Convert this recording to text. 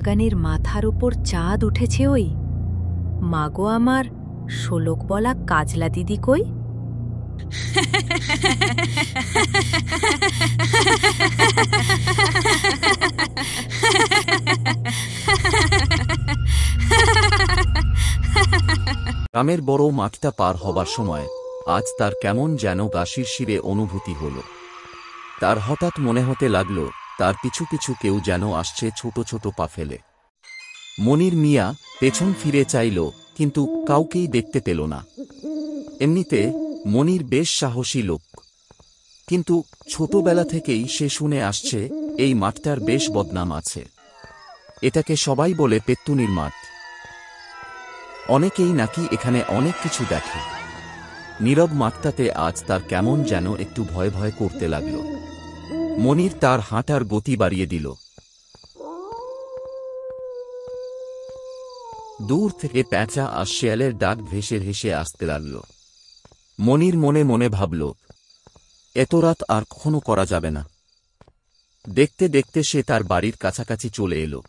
অজ্ঞানীর মাথার উপর চাঁদ উঠেছে ওই। মাগো আমার শোলক বলা কাজলা দিদি কই? গ্রামের বড় মাঠটা পার হবার সময় আজ তার কেমন যেন গা শিরশিরে অনুভূতি হল। তার হঠাৎ মনে হতে লাগল তার পিছু পিছু কেউ যেন আসছে ছোট ছোট পা ফেলে। মনির মিয়া পেছন ফিরে চাইল, কিন্তু কাউকেই দেখতে পেল না। এমনিতে মনির বেশ সাহসী লোক, কিন্তু ছোটবেলা থেকেই সে শুনে আসছে এই মাঠটার বেশ বদনাম আছে। এটাকে সবাই বলে পেত্তুনির মাঠ। অনেকেই নাকি এখানে অনেক কিছু দেখে। নীরব মাঠটাতে আজ তার কেমন যেন একটু ভয় ভয় করতে লাগল। মনির তার হাঁটার গতি বাড়িয়ে দিল। দূর থেকে প্যাঁচা আর শেয়ালের ডাক ভেসে ভেসে আসতে লাগল। মনির মনে মনে ভাবল, এত রাত আর কখনো করা যাবে না। দেখতে দেখতে সে তার বাড়ির কাছাকাছি চলে এলো।